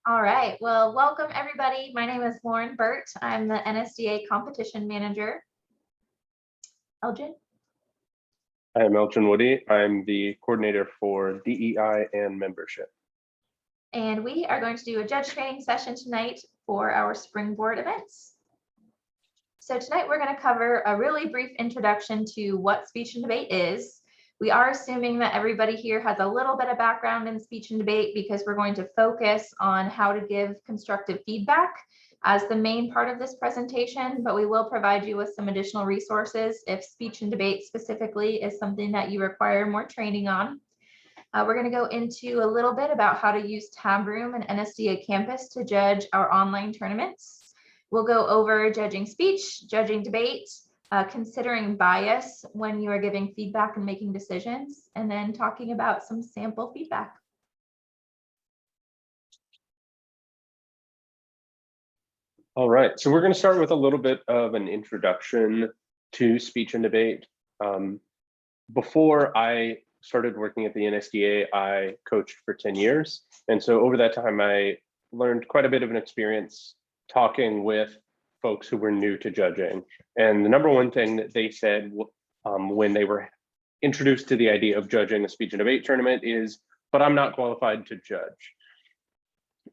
All right, well, welcome everybody. My name is Lauren Burt. I'm the NSDA competition manager. Elgin? I am Elgin Woody. I'm the coordinator for DEI and membership. And we are going to do a judge training session tonight for our Springboard events. So tonight we're going to cover a really brief introduction to what speech and debate is. We are assuming that everybody here has a little bit of background in speech and debate because we're going to focus on how to give constructive feedback as the main part of this presentation, but we will provide you with some additional resources if speech and debate specifically is something that you require more training on. We're going to go into a little bit about how to use Tab Room and NSDA Campus to judge our online tournaments. We'll go over judging speech, judging debate, considering bias when you are giving feedback and making decisions, and then talking about some sample feedback. All right, so we're going to start with a little bit of an introduction to speech and debate. Before I started working at the NSDA, I coached for 10 years. And so over that time, I learned quite a bit of an experience talking with folks who were new to judging. And the number one thing that they said when they were introduced to the idea of judging a speech and debate tournament is, but I'm not qualified to judge.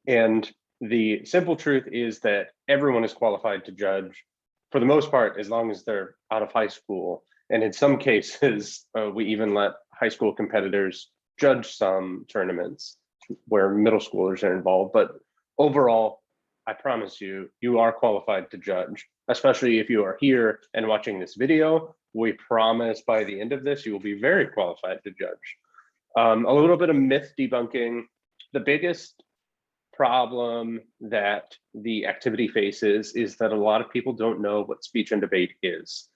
And the simple truth is that everyone is qualified to judge for the most part, as long as they're out of high school. And in some cases, we even let high school competitors judge some tournaments where middle schoolers are involved. But overall, I promise you, you are qualified to judge, especially if you are here and watching this video. We promise by the end of this, you will be very qualified to judge. A little bit of myth debunking. The biggest problem that the activity faces is that a lot of people don't know what speech and debate is.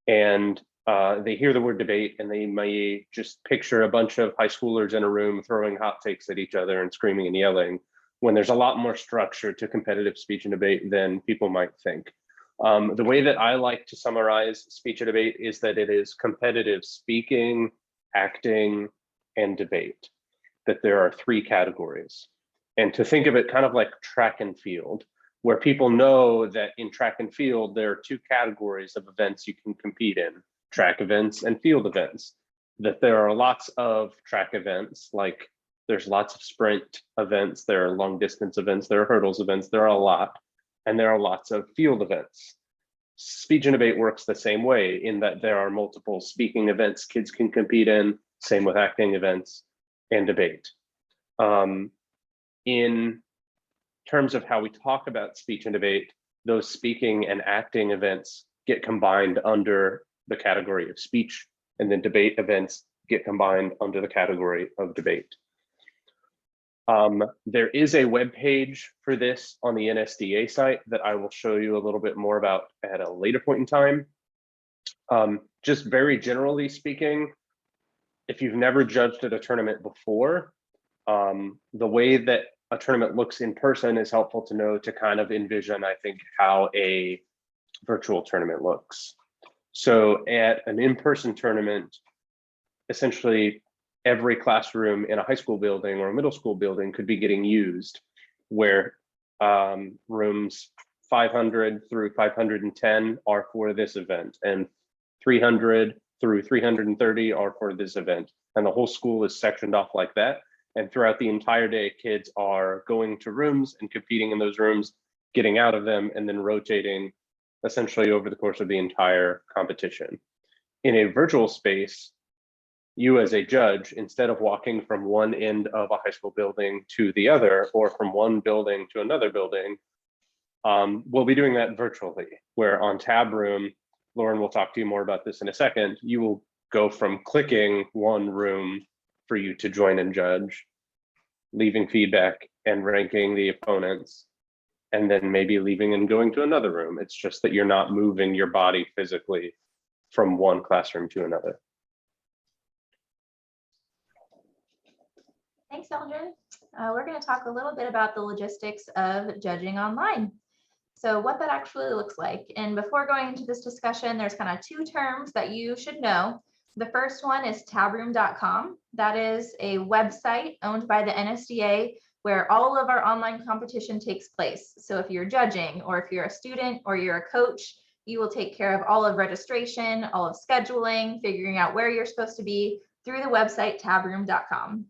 And they hear the word debate and they may just picture a bunch of high schoolers in a room throwing hot takes at each other and screaming and yelling, when there's a lot more structure to competitive speech and debate than people might think. The way that I like to summarize speech and debate is that it is competitive speaking, acting, and debate, that there are three categories. And to think of it kind of like track and field, where people know that in track and field, there are two categories of events you can compete in, track events and field events. That there are lots of track events, like there's lots of sprint events, there are long distance events, there are hurdles events, there are a lot, and there are lots of field events. Speech and debate works the same way in that there are multiple speaking events kids can compete in, same with acting events and debate. In terms of how we talk about speech and debate, those speaking and acting events get combined under the category of speech, and then debate events get combined under the category of debate. There is a web page for this on the NSDA site that I will show you a little bit more about at a later point in time. Just very generally speaking, if you've never judged at a tournament before, the way that a tournament looks in person is helpful to know to kind of envision, I think, how a virtual tournament looks. So at an in-person tournament, essentially every classroom in a high school building or a middle school building could be getting used, where rooms 500 through 510 are for this event, and 300 through 330 are for this event. And the whole school is sectioned off like that. And throughout the entire day, kids are going to rooms and competing in those rooms, getting out of them, and then rotating essentially over the course of the entire competition. In a virtual space, you as a judge, instead of walking from one end of a high school building to the other, or from one building to another building, we'll be doing that virtually, where on Tab Room, Lauren will talk to you more about this in a second, you will go from clicking one room for you to join and judge, leaving feedback and ranking the opponents, and then maybe leaving and going to another room. It's just that you're not moving your body physically from one classroom to another. Thanks, Eldrin. We're going to talk a little bit about the logistics of judging online. So what that actually looks like. And before going into this discussion, there's kind of two terms that you should know. The first one is tabroom.com. That is a website owned by the NSDA where all of our online competition takes place. So if you're judging, or if you're a student, or you're a coach, you will take care of all of registration, all of scheduling, figuring out where you're supposed to be through the website tabroom.com.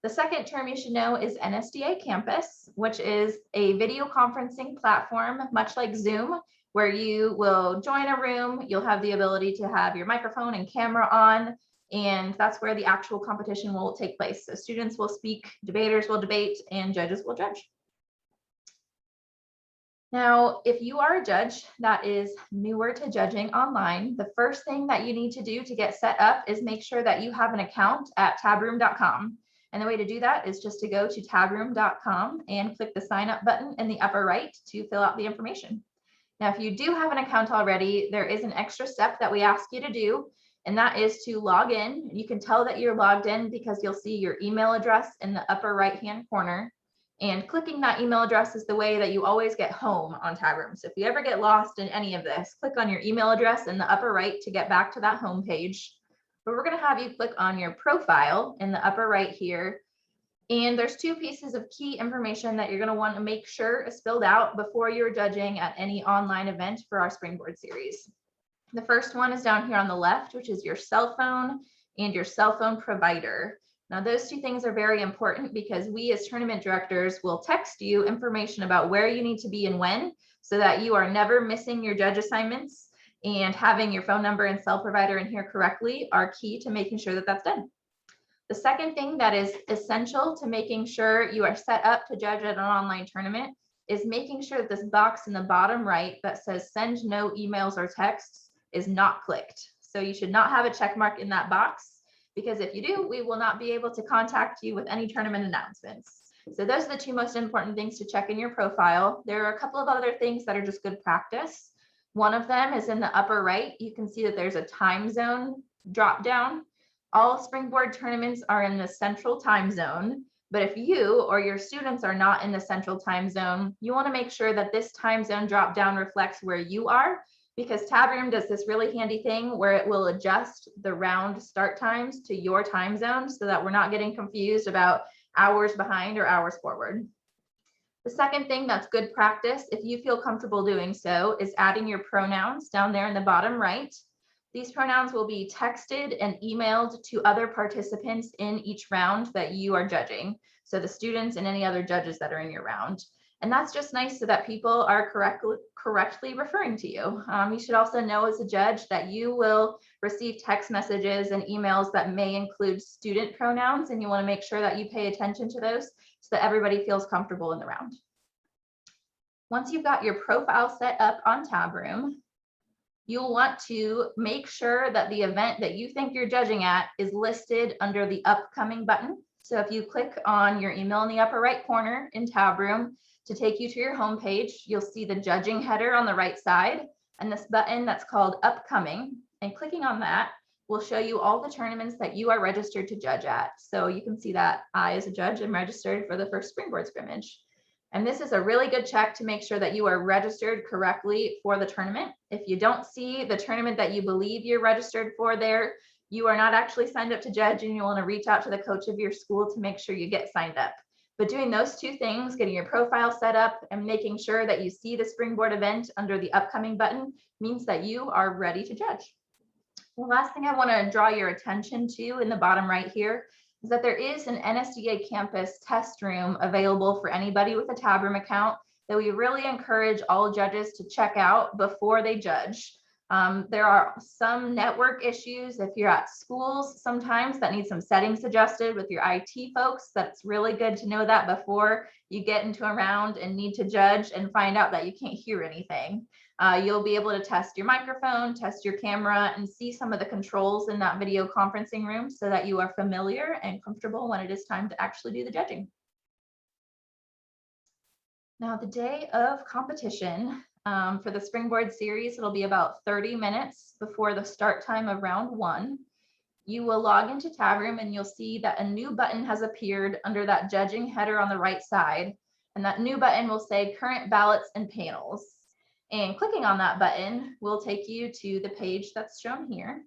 The second term you should know is NSDA Campus, which is a video conferencing platform, much like Zoom, where you will join a room, you'll have the ability to have your microphone and camera on, and that's where the actual competition will take place. So students will speak, debaters will debate, and judges will judge. Now, if you are a judge that is newer to judging online, the first thing that you need to do to get set up is make sure that you have an account at tabroom.com. And the way to do that is just to go to tabroom.com and click the sign up button in the upper right to fill out the information. Now, if you do have an account already, there is an extra step that we ask you to do, and that is to log in. You can tell that you're logged in because you'll see your email address in the upper right-hand corner. And clicking that email address is the way that you always get home on Tabroom. So if you ever get lost in any of this, click on your email address in the upper right to get back to that home page. But we're going to have you click on your profile in the upper right here. And there's two pieces of key information that you're going to want to make sure is filled out before you're judging at any online event for our Springboard series. The first one is down here on the left, which is your cell phone and your cell phone provider. Now, those two things are very important because we as tournament directors will text you information about where you need to be and when, so that you are never missing your judge assignments, and having your phone number and cell provider in here correctly are key to making sure that that's done. The second thing that is essential to making sure you are set up to judge at an online tournament is making sure that this box in the bottom right that says send no emails or texts is not clicked. So you should not have a check mark in that box, because if you do, we will not be able to contact you with any tournament announcements. So those are the two most important things to check in your profile. There are a couple of other things that are just good practice. One of them is in the upper right. You can see that there's a time zone drop down. All Springboard tournaments are in the central time zone, but if you or your students are not in the central time zone, you want to make sure that this time zone drop down reflects where you are, because Tabroom does this really handy thing where it will adjust the round start times to your time zone so that we're not getting confused about hours behind or hours forward. The second thing that's good practice, if you feel comfortable doing so, is adding your pronouns down there in the bottom right. These pronouns will be texted and emailed to other participants in each round that you are judging. So the students and any other judges that are in your round. And that's just nice so that people are correctly referring to you. You should also know as a judge that you will receive text messages and emails that may include student pronouns, and you want to make sure that you pay attention to those so that everybody feels comfortable in the round. Once you've got your profile set up on Tabroom, you'll want to make sure that the event that you think you're judging at is listed under the upcoming button. So if you click on your email in the upper right corner in Tabroom to take you to your home page, you'll see the judging header on the right side and this button that's called upcoming. And clicking on that will show you all the tournaments that you are registered to judge at. So you can see that I, as a judge, am registered for the first Springboard scrimmage. And this is a really good check to make sure that you are registered correctly for the tournament. If you don't see the tournament that you believe you're registered for there, you are not actually signed up to judge, and you want to reach out to the coach of your school to make sure you get signed up. But doing those two things, getting your profile set up and making sure that you see the Springboard event under the upcoming button, means that you are ready to judge. The last thing I want to draw your attention to in the bottom right here is that there is an NSDA campus test room available for anybody with a Tabroom account that we really encourage all judges to check out before they judge. There are some network issues if you're at schools sometimes that need some settings adjusted with your IT folks. That's really good to know that before you get into a round and need to judge and find out that you can't hear anything. You'll be able to test your microphone, test your camera, and see some of the controls in that video conferencing room so that you are familiar and comfortable when it is time to actually do the judging. Now, the day of competition for the Springboard series, it'll be about 30 minutes before the start time of round 1. You will log into Tabroom and you'll see that a new button has appeared under that judging header on the right side. And that new button will say current ballots and panels. And clicking on that button will take you to the page that's shown here.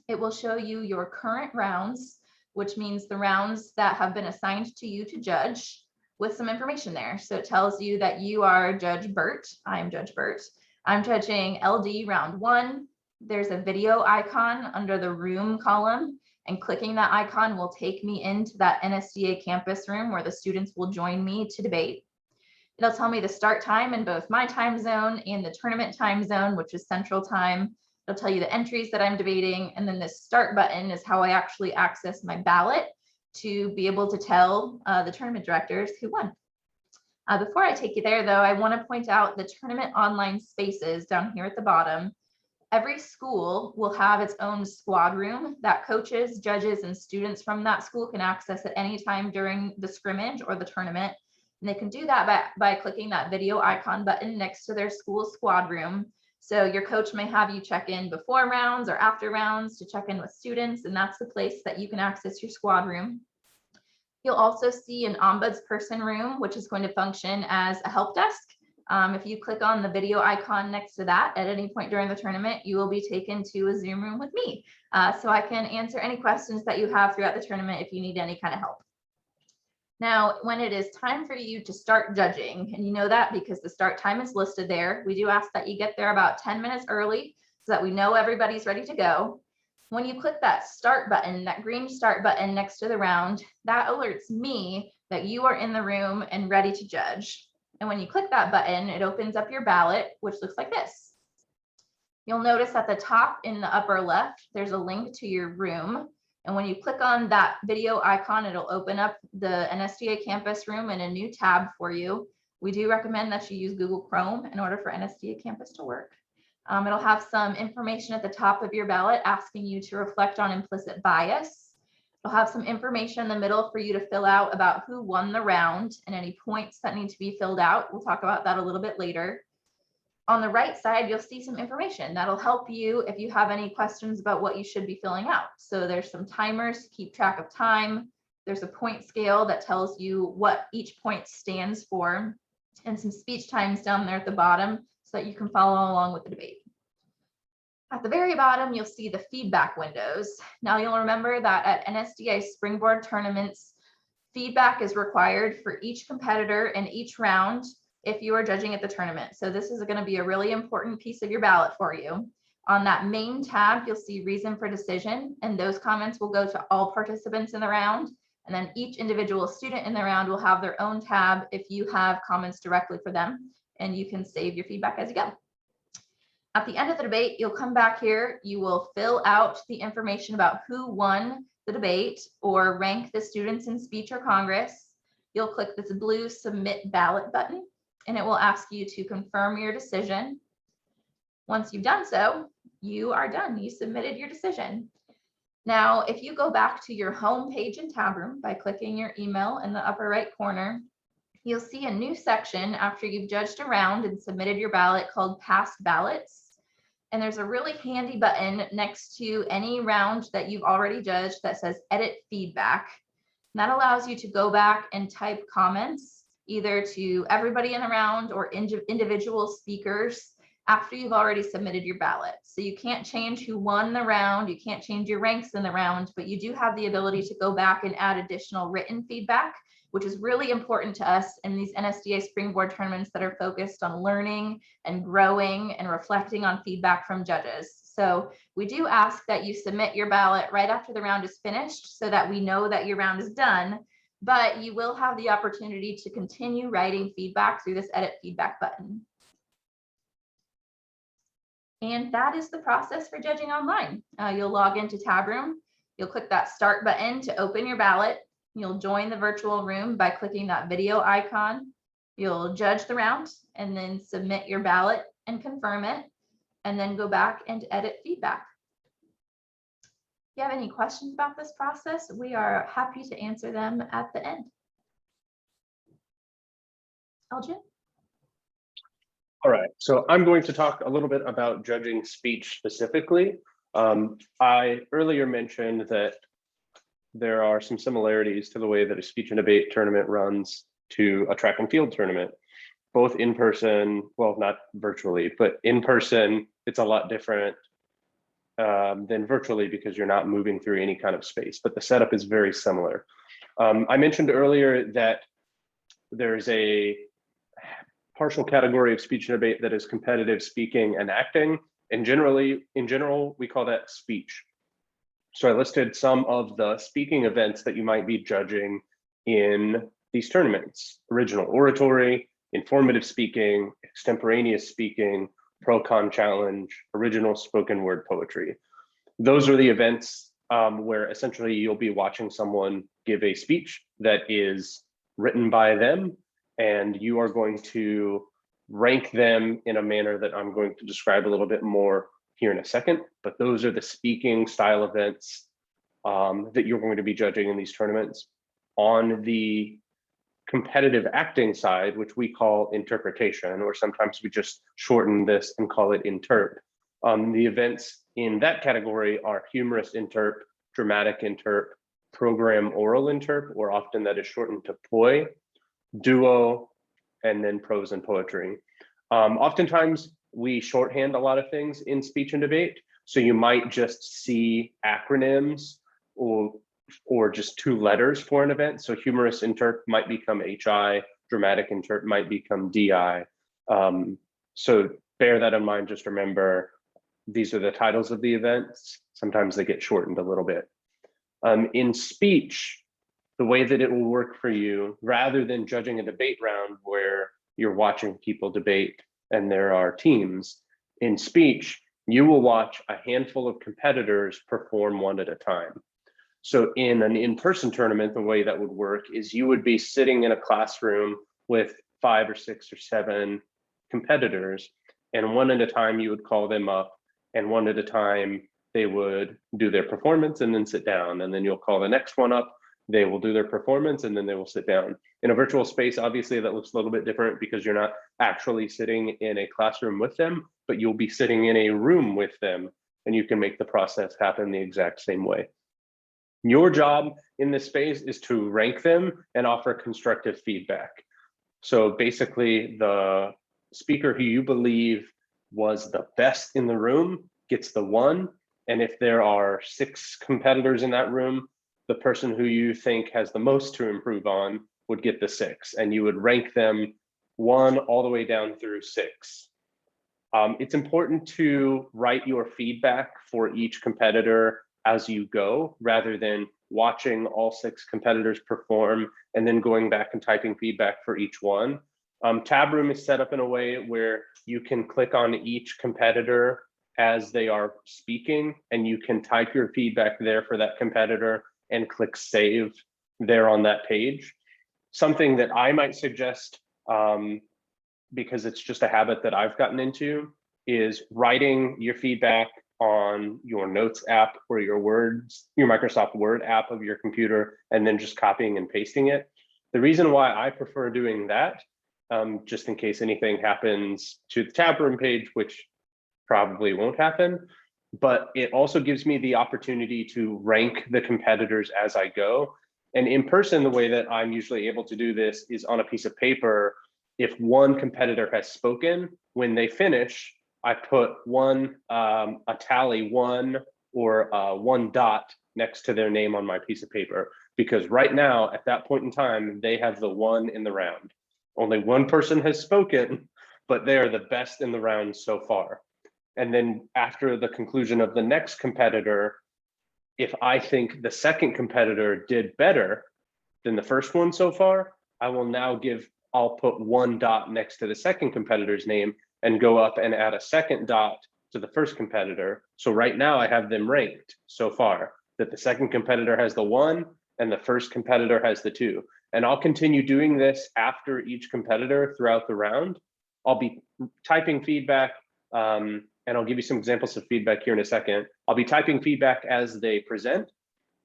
It will show you your current rounds, which means the rounds that have been assigned to you to judge. with some information there. So it tells you that you are Judge Burt. I'm Judge Burt. I'm judging LD round 1. There's a video icon under the room column, and clicking that icon will take me into that NSDA campus room where the students will join me to debate. It'll tell me the start time in both my time zone and the tournament time zone, which is Central Time. It'll tell you the entries that I'm debating, and then this start button is how I actually access my ballot to be able to tell the tournament directors who won. Before I take you there, though, I want to point out the tournament online spaces down here at the bottom. Every school will have its own squad room that coaches, judges, and students from that school can access at any time during the scrimmage or the tournament. And they can do that by clicking that video icon button next to their school squad room. So your coach may have you check in before rounds or after rounds to check in with students, and that's the place that you can access your squad room. You'll also see an ombudsperson room, which is going to function as a help desk. If you click on the video icon next to that at any point during the tournament, you will be taken to a Zoom room with me. So I can answer any questions that you have throughout the tournament if you need any kind of help. Now, when it is time for you to start judging, and you know that because the start time is listed there, we do ask that you get there about 10 minutes early so that we know everybody's ready to go. When you click that start button, that green start button next to the round, that alerts me that you are in the room and ready to judge. And when you click that button, it opens up your ballot, which looks like this. You'll notice at the top in the upper left, there's a link to your room. And when you click on that video icon, it'll open up the NSDA campus room in a new tab for you. We do recommend that you use Google Chrome in order for NSDA campus to work. It'll have some information at the top of your ballot asking you to reflect on implicit bias. It'll have some information in the middle for you to fill out about who won the round and any points that need to be filled out. We'll talk about that a little bit later. On the right side, you'll see some information that'll help you if you have any questions about what you should be filling out. So there's some timers to keep track of time. There's a point scale that tells you what each point stands for, and some speech times down there at the bottom so that you can follow along with the debate. At the very bottom, you'll see the feedback windows. Now you'll remember that at NSDA Springboard tournaments, feedback is required for each competitor in each round if you are judging at the tournament. So this is going to be a really important piece of your ballot for you. On that main tab, you'll see reason for decision, and those comments will go to all participants in the round. And then each individual student in the round will have their own tab if you have comments directly for them, and you can save your feedback as you go. At the end of the debate, you'll come back here, you will fill out the information about who won the debate or rank the students in speech or Congress. You'll click this blue submit ballot button, and it will ask you to confirm your decision. Once you've done so, you are done. You submitted your decision. Now, if you go back to your home page in tab room by clicking your email in the upper right corner, you'll see a new section after you've judged a round and submitted your ballot called past ballots. And there's a really handy button next to any round that you've already judged that says edit feedback. And that allows you to go back and type comments either to everybody in the round or individual speakers after you've already submitted your ballot. So you can't change who won the round, you can't change your ranks in the round, but you do have the ability to go back and add additional written feedback, which is really important to us in these NSDA Springboard tournaments that are focused on learning and growing and reflecting on feedback from judges. So we do ask that you submit your ballot right after the round is finished so that we know that your round is done, but you will have the opportunity to continue writing feedback through this edit feedback button. And that is the process for judging online. You'll log into Tab Room. You'll click that start button to open your ballot. You'll join the virtual room by clicking that video icon. You'll judge the round and then submit your ballot and confirm it, and then go back and edit feedback. If you have any questions about this process, we are happy to answer them at the end. Elgin? All right, so I'm going to talk a little bit about judging speech specifically. I earlier mentioned that there are some similarities to the way that a speech and debate tournament runs to a track and field tournament, both in person, well, not virtually, but in person, it's a lot different than virtually because you're not moving through any kind of space, but the setup is very similar. I mentioned earlier that There's a partial category of speech and debate that is competitive speaking and acting. And in general, we call that speech. So I listed some of the speaking events that you might be judging in these tournaments: original oratory, informative speaking, extemporaneous speaking, pro-con challenge, original spoken word poetry. Those are the events where essentially you'll be watching someone give a speech that is written by them, and you are going to rank them in a manner that I'm going to describe a little bit more here in a second. But those are the speaking style events that you're going to be judging in these tournaments. On the competitive acting side, which we call interpretation, or sometimes we just shorten this and call it interp. The events in that category are humorous interp, dramatic interp, program oral interp, or often that is shortened to POI, duo, and then prose and poetry. Oftentimes we shorthand a lot of things in speech and debate. So you might just see acronyms or just 2 letters for an event. So humorous interp might become HI, dramatic interp might become DI. So bear that in mind. Just remember, these are the titles of the events. Sometimes they get shortened a little bit. In speech, the way that it will work for you, rather than judging a debate round where you're watching people debate and there are teams, in speech, you will watch a handful of competitors perform one at a time. So in an in-person tournament, the way that would work is you would be sitting in a classroom with 5 or 6 or 7 competitors, and one at a time you would call them up, and one at a time they would do their performance and then sit down, and then you'll call the next one up, they will do their performance, and then they will sit down. In a virtual space, obviously that looks a little bit different because you're not actually sitting in a classroom with them, but you'll be sitting in a room with them, and you can make the process happen the exact same way. Your job in this space is to rank them and offer constructive feedback. So basically, the speaker who you believe was the best in the room gets the 1. And if there are 6 competitors in that room, the person who you think has the most to improve on would get the 6. And you would rank them 1 all the way down through 6. It's important to write your feedback for each competitor as you go, rather than watching all 6 competitors perform and then going back and typing feedback for each one. Tab Room is set up in a way where you can click on each competitor as they are speaking, and you can type your feedback there for that competitor and click save there on that page. Something that I might suggest, because it's just a habit that I've gotten into, is writing your feedback on your notes app or your Microsoft Word app of your computer, and then just copying and pasting it. The reason why I prefer doing that, just in case anything happens to the Tab Room page, which probably won't happen, but it also gives me the opportunity to rank the competitors as I go. And in person, the way that I'm usually able to do this is on a piece of paper. If one competitor has spoken, when they finish, I put a tally 1 or 1 dot next to their name on my piece of paper, because right now at that point in time, they have the 1 in the round. Only 1 person has spoken, but they are the best in the round so far. And then after the conclusion of the next competitor, if I think the second competitor did better than the first one so far, I'll put 1 dot next to the second competitor's name and go up and add a 2nd dot to the first competitor. So right now I have them ranked so far that the second competitor has the 1 and the first competitor has the 2. And I'll continue doing this after each competitor throughout the round. I'll be typing feedback, and I'll give you some examples of feedback here in a second. I'll be typing feedback as they present,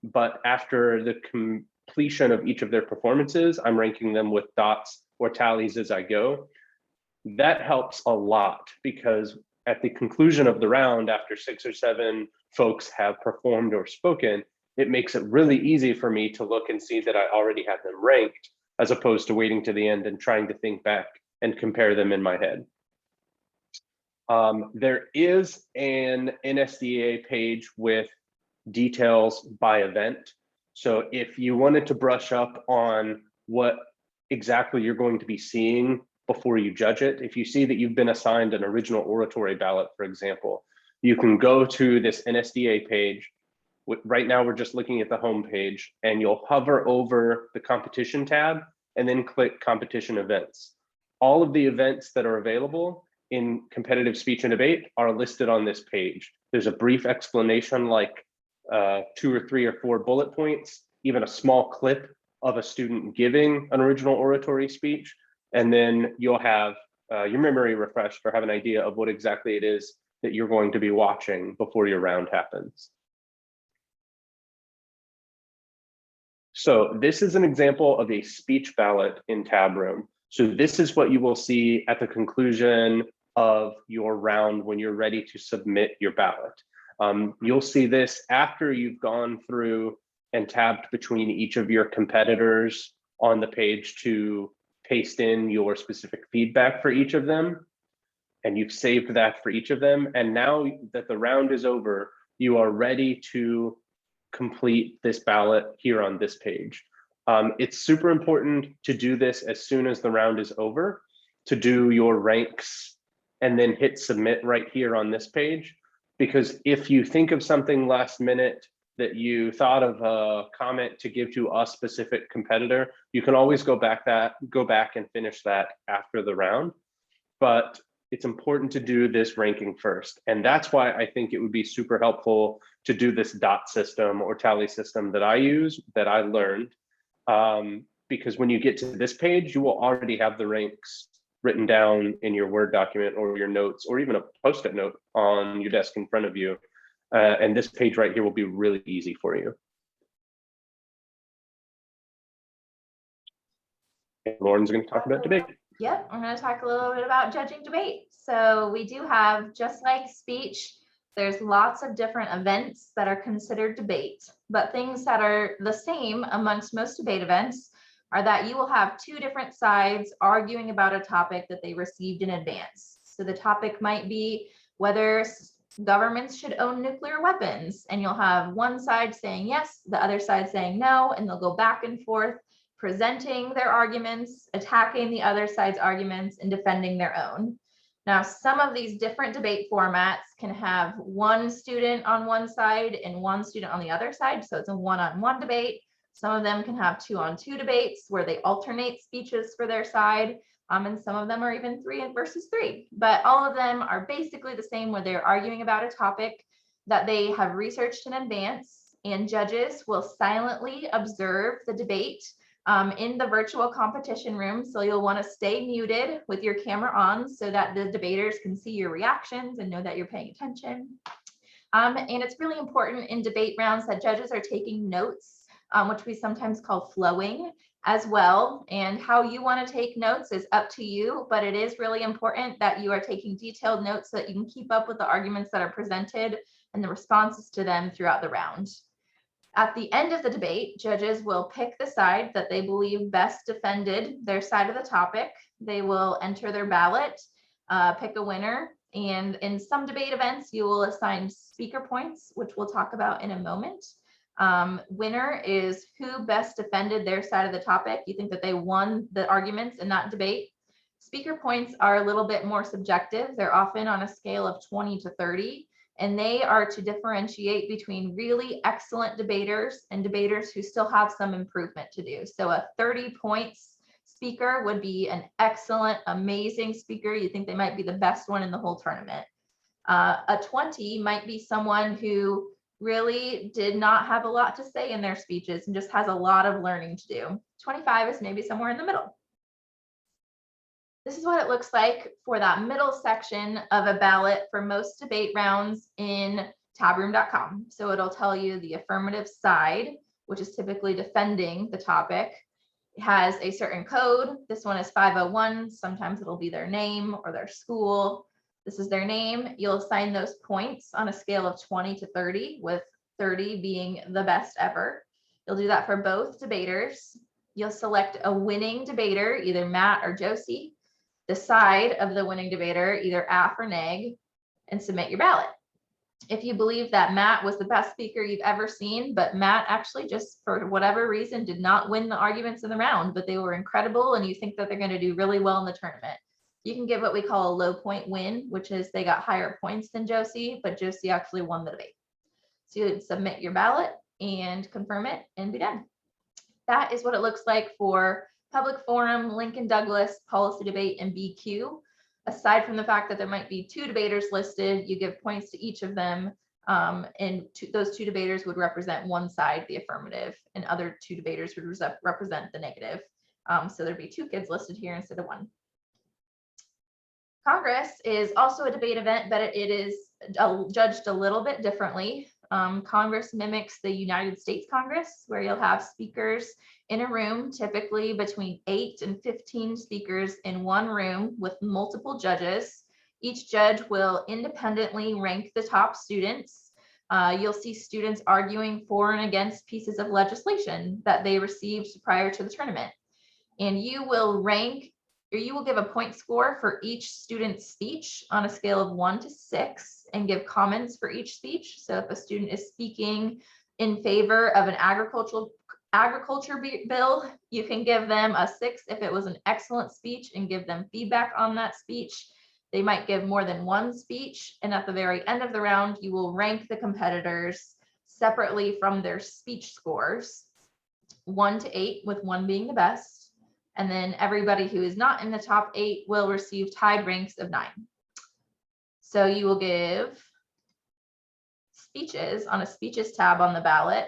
but after the completion of each of their performances, I'm ranking them with dots or tallies as I go. That helps a lot, because at the conclusion of the round, after 6 or 7 folks have performed or spoken, it makes it really easy for me to look and see that I already have them ranked, as opposed to waiting to the end and trying to think back and compare them in my head. There is an NSDA page with details by event. So if you wanted to brush up on what exactly you're going to be seeing before you judge it. If you see that you've been assigned an original oratory ballot, for example, you can go to this NSDA page. Right now, we're just looking at the home page, and you'll hover over the competition tab and then click competition events. All of the events that are available in competitive speech and debate are listed on this page. There's a brief explanation, like 2 or 3 or 4 bullet points, even a small clip of a student giving an original oratory speech. And then you'll have your memory refreshed or have an idea of what exactly it is that you're going to be watching before your round happens. So this is an example of a speech ballot in Tab Room. So this is what you will see at the conclusion of your round when you're ready to submit your ballot. You'll see this after you've gone through and tabbed between each of your competitors on the page to paste in your specific feedback for each of them. And you've saved that for each of them. And now that the round is over, you are ready to complete this ballot here on this page. It's super important to do this as soon as the round is over, to do your ranks and then hit submit right here on this page. Because if you think of something last minute that you thought of a comment to give to a specific competitor, you can always go back and finish that after the round. But it's important to do this ranking first. And that's why I think it would be super helpful to do this dot system or tally system that I use, that I learned. Because when you get to this page, you will already have the ranks written down in your Word document or your notes, or even a Post-it note on your desk in front of you. And this page right here will be really easy for you. And Lauren's going to talk about debate. Yep, I'm going to talk a little bit about judging debate. So we do have, just like speech, there's lots of different events that are considered debate, but things that are the same amongst most debate events are that you will have 2 different sides arguing about a topic that they received in advance. So the topic might be whether governments should own nuclear weapons, and you'll have one side saying yes, the other side saying no, and they'll go back and forth, presenting their arguments, attacking the other side's arguments, and defending their own. Now, some of these different debate formats can have one student on one side and one student on the other side, so it's a one-on-one debate. Some of them can have 2-on-2 debates where they alternate speeches for their side, and some of them are even 3 versus 3. But all of them are basically the same, where they're arguing about a topic that they have researched in advance, and judges will silently observe the debate in the virtual competition room. So you'll want to stay muted with your camera on so that the debaters can see your reactions and know that you're paying attention. And it's really important in debate rounds that judges are taking notes, which we sometimes call flowing as well. And how you want to take notes is up to you, but it is really important that you are taking detailed notes so that you can keep up with the arguments that are presented and the responses to them throughout the round. At the end of the debate, judges will pick the side that they believe best defended their side of the topic. They will enter their ballot, pick a winner, and in some debate events, you will assign speaker points, which we'll talk about in a moment. Winner is who best defended their side of the topic. You think that they won the arguments in that debate. Speaker points are a little bit more subjective. They're often on a scale of 20 to 30. And they are to differentiate between really excellent debaters and debaters who still have some improvement to do. So a 30 points speaker would be an excellent, amazing speaker. You think they might be the best one in the whole tournament. A 20 might be someone who really did not have a lot to say in their speeches and just has a lot of learning to do. 25 is maybe somewhere in the middle. This is what it looks like for that middle section of a ballot for most debate rounds in tabroom.com. So it'll tell you the affirmative side, which is typically defending the topic. It has a certain code. This one is 501. Sometimes it'll be their name or their school. This is their name. You'll assign those points on a scale of 20 to 30, with 30 being the best ever. You'll do that for both debaters. You'll select a winning debater, either Matt or Josie, the side of the winning debater, either AF or neg, and submit your ballot. If you believe that Matt was the best speaker you've ever seen, but Matt actually just for whatever reason did not win the arguments in the round, but they were incredible and you think that they're going to do really well in the tournament, you can give what we call a low point win, which is they got higher points than Josie, but Josie actually won the debate. So you would submit your ballot and confirm it and be done. That is what it looks like for public forum, Lincoln Douglas, policy debate, and BQ. Aside from the fact that there might be 2 debaters listed, you give points to each of them, and those 2 debaters would represent one side, the affirmative, and other 2 debaters would represent the negative. So there'd be 2 kids listed here instead of 1. Congress is also a debate event, but it is judged a little bit differently. Congress mimics the United States Congress, where you'll have speakers in a room, typically between 8 and 15 speakers in one room with multiple judges. Each judge will independently rank the top students. You'll see students arguing for and against pieces of legislation that they received prior to the tournament. And you will rank, or you will give a point score for each student's speech on a scale of 1 to 6 and give comments for each speech. So if a student is speaking in favor of an agriculture bill, you can give them a 6 if it was an excellent speech and give them feedback on that speech. They might give more than 1 speech. And at the very end of the round, you will rank the competitors separately from their speech scores, 1 to 8, with 1 being the best. And then everybody who is not in the top 8 will receive tied ranks of 9. So you will give speeches on a speeches tab on the ballot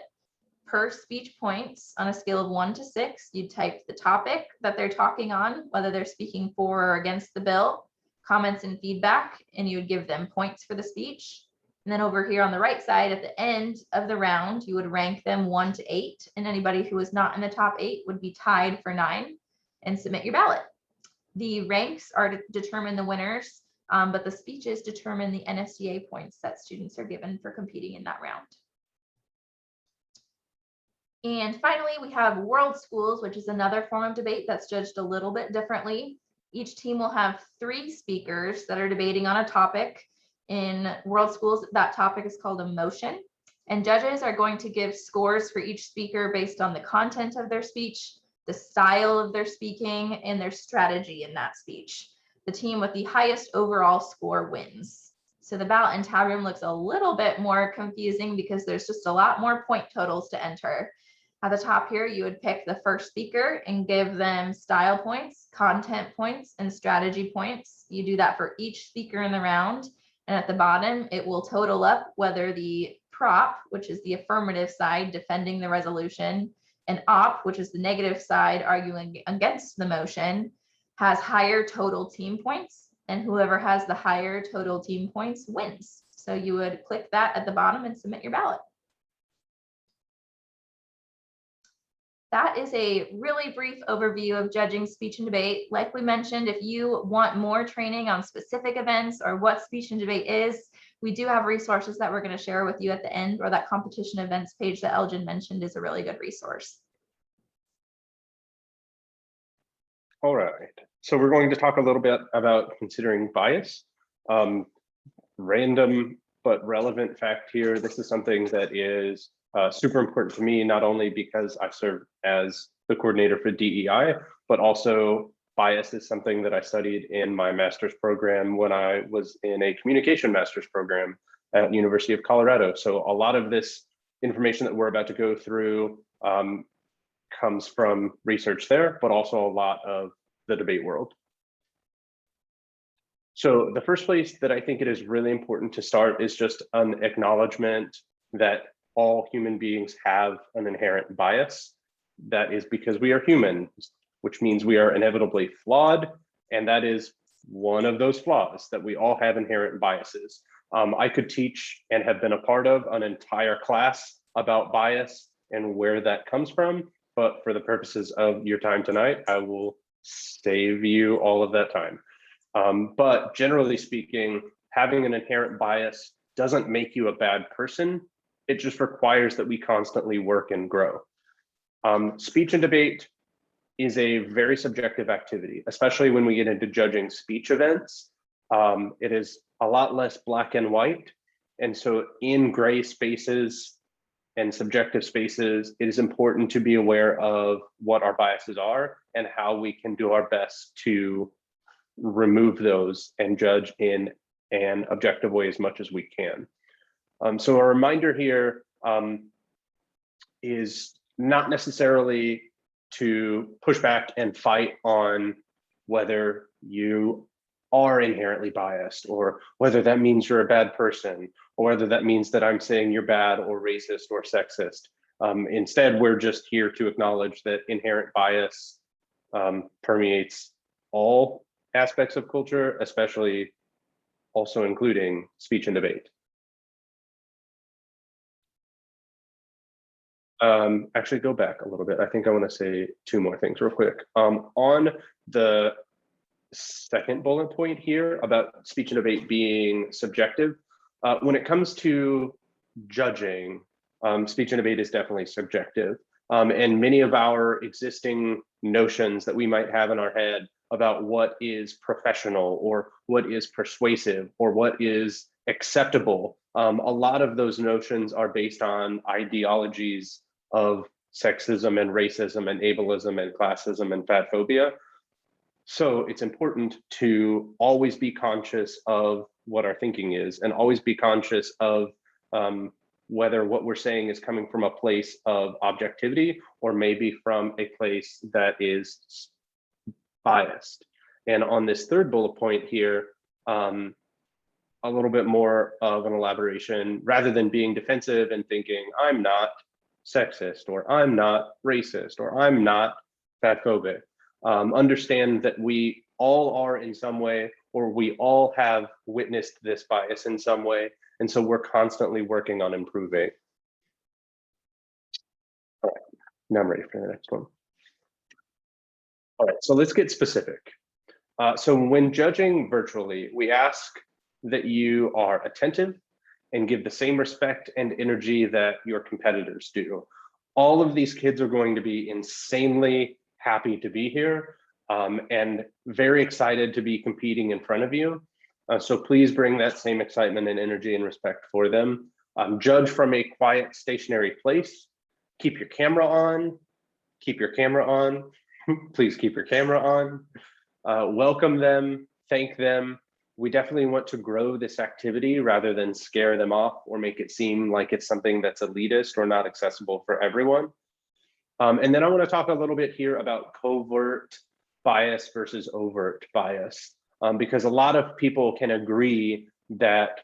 per speech points on a scale of 1 to 6. You type the topic that they're talking on, whether they're speaking for or against the bill, comments and feedback, and you would give them points for the speech. And then over here on the right side at the end of the round, you would rank them 1 to 8, and anybody who was not in the top 8 would be tied for 9 and submit your ballot. The ranks are to determine the winners, but the speeches determine the NSDA points that students are given for competing in that round. And finally, we have world schools, which is another form of debate that's judged a little bit differently. Each team will have 3 speakers that are debating on a topic. In world schools, that topic is called a motion. And judges are going to give scores for each speaker based on the content of their speech, the style of their speaking, and their strategy in that speech. The team with the highest overall score wins. So the ballot and tab room looks a little bit more confusing because there's just a lot more point totals to enter. At the top here, you would pick the first speaker and give them style points, content points, and strategy points. You do that for each speaker in the round. And at the bottom, it will total up whether the prop, which is the affirmative side defending the resolution, and op, which is the negative side arguing against the motion, has higher total team points, and whoever has the higher total team points wins. So you would click that at the bottom and submit your ballot. That is a really brief overview of judging speech and debate. Like we mentioned, if you want more training on specific events or what speech and debate is, we do have resources that we're going to share with you at the end, or that competition events page that Elgin mentioned is a really good resource. All right, so we're going to talk a little bit about considering bias. Random but relevant fact here, this is something that is super important to me, not only because I serve as the coordinator for DEI, but also bias is something that I studied in my master's program when I was in a communication master's program at University of Colorado. So a lot of this information that we're about to go through comes from research there, but also a lot of the debate world. So the first place that I think it is really important to start is just an acknowledgement that all human beings have an inherent bias. That is because we are human, which means we are inevitably flawed. And that is one of those flaws, that we all have inherent biases. I could teach and have been a part of an entire class about bias and where that comes from. But for the purposes of your time tonight, I will save you all of that time. But generally speaking, having an inherent bias doesn't make you a bad person. It just requires that we constantly work and grow. Speech and debate is a very subjective activity, especially when we get into judging speech events. It is a lot less black and white. And so in gray spaces and subjective spaces, it is important to be aware of what our biases are and how we can do our best to remove those and judge in an objective way as much as we can. So a reminder here is not necessarily to push back and fight on whether you are inherently biased, or whether that means you're a bad person, or whether that means that I'm saying you're bad or racist or sexist. Instead, we're just here to acknowledge that inherent bias permeates all aspects of culture, especially also including speech and debate. Actually, go back a little bit. I think I want to say two more things real quick. On the second bullet point here about speech and debate being subjective, when it comes to judging, speech and debate is definitely subjective. And many of our existing notions that we might have in our head about what is professional or what is persuasive or what is acceptable, a lot of those notions are based on ideologies of sexism and racism and ableism and classism and fat phobia. So it's important to always be conscious of what our thinking is and always be conscious of whether what we're saying is coming from a place of objectivity or maybe from a place that is biased. And on this third bullet point here, a little bit more of an elaboration, rather than being defensive and thinking, I'm not sexist, or I'm not racist, or I'm not fatphobic. Understand that we all are in some way, or we all have witnessed this bias in some way. And so we're constantly working on improving. All right, now I'm ready for the next one. All right, so let's get specific. So when judging virtually, we ask that you are attentive and give the same respect and energy that your competitors do. All of these kids are going to be insanely happy to be here and very excited to be competing in front of you. So please bring that same excitement and energy and respect for them. Judge from a quiet, stationary place. Keep your camera on. Keep your camera on. Please keep your camera on. Welcome them, thank them. We definitely want to grow this activity rather than scare them off or make it seem like it's something that's elitist or not accessible for everyone. And then I want to talk a little bit here about covert bias versus overt bias, because a lot of people can agree that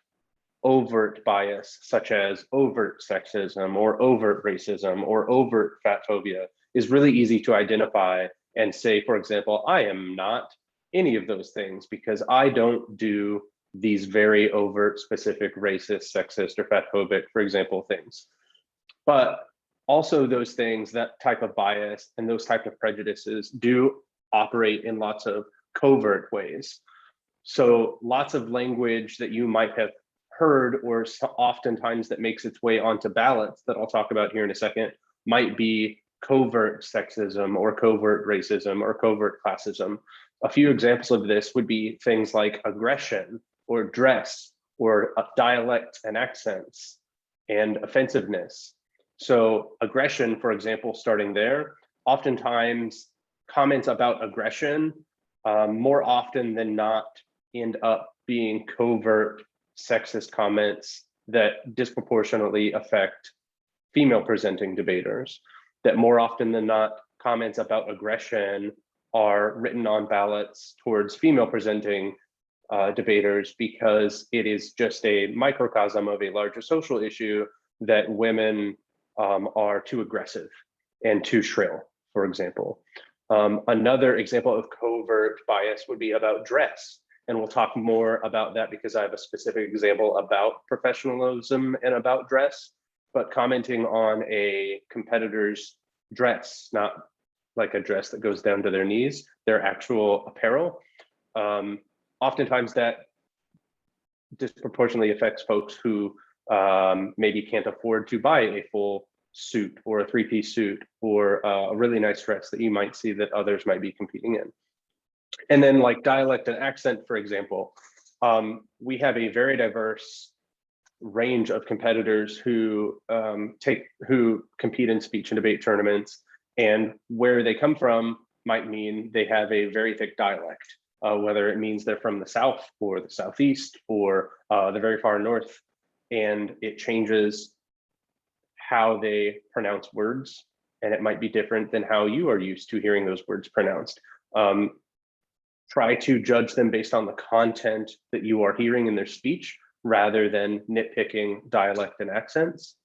overt bias, such as overt sexism or overt racism or overt fat phobia, is really easy to identify and say, for example, I am not any of those things because I don't do these very overt, specific racist, sexist, or fatphobic, for example, things. But also those things, that type of bias and those type of prejudices do operate in lots of covert ways. So lots of language that you might have heard or oftentimes that makes its way onto ballots that I'll talk about here in a second might be covert sexism or covert racism or covert classism. A few examples of this would be things like aggression or dress or dialect and accents and offensiveness. So aggression, for example, starting there, oftentimes comments about aggression more often than not end up being covert sexist comments that disproportionately affect female presenting debaters, that more often than not comments about aggression are written on ballots towards female presenting debaters because it is just a microcosm of a larger social issue that women are too aggressive and too shrill, for example. Another example of covert bias would be about dress. And we'll talk more about that because I have a specific example about professionalism and about dress, but commenting on a competitor's dress, not like a dress that goes down to their knees, their actual apparel. Oftentimes that disproportionately affects folks who maybe can't afford to buy a full suit or a three-piece suit or a really nice dress that you might see that others might be competing in. And then like dialect and accent, for example, we have a very diverse range of competitors who compete in speech and debate tournaments, and where they come from might mean they have a very thick dialect, whether it means they're from the South or the Southeast or the very far North, and it changes how they pronounce words, and it might be different than how you are used to hearing those words pronounced. Try to judge them based on the content that you are hearing in their speech, rather than nitpicking dialect and accents.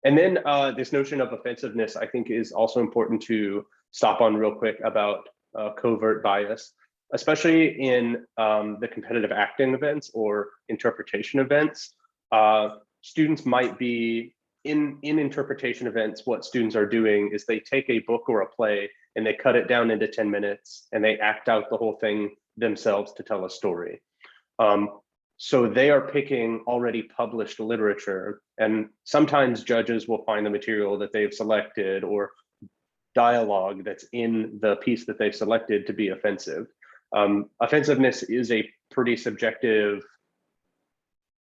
And then this notion of offensiveness, I think, is also important to stop on real quick about covert bias, especially in the competitive acting events or interpretation events. Students might be in interpretation events. What students are doing is they take a book or a play and they cut it down into 10 minutes and they act out the whole thing themselves to tell a story. So they are picking already published literature, and sometimes judges will find the material that they've selected or dialogue that's in the piece that they've selected to be offensive. Offensiveness is a pretty subjective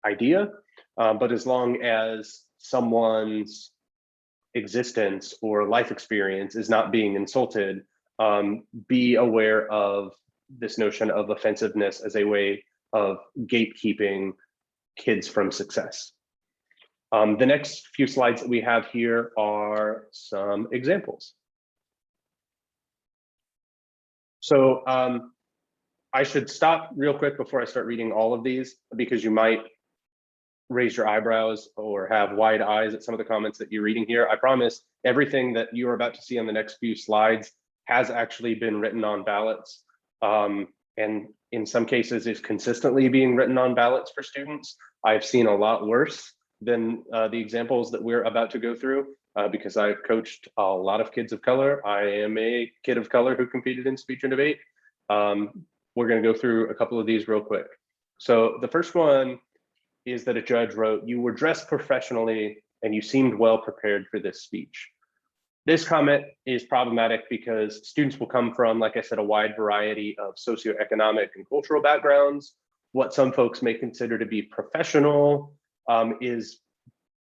idea, but as long as someone's existence or life experience is not being insulted, be aware of this notion of offensiveness as a way of gatekeeping kids from success. The next few slides that we have here are some examples. So I should stop real quick before I start reading all of these, because you might raise your eyebrows or have wide eyes at some of the comments that you're reading here. I promise everything that you are about to see on the next few slides has actually been written on ballots. And in some cases is consistently being written on ballots for students. I've seen a lot worse than the examples that we're about to go through, because I've coached a lot of kids of color. I am a kid of color who competed in speech and debate. We're going to go through a couple of these real quick. So the first one is that a judge wrote, "You were dressed professionally and you seemed well prepared for this speech." This comment is problematic because students will come from, like I said, a wide variety of socioeconomic and cultural backgrounds. What some folks may consider to be professional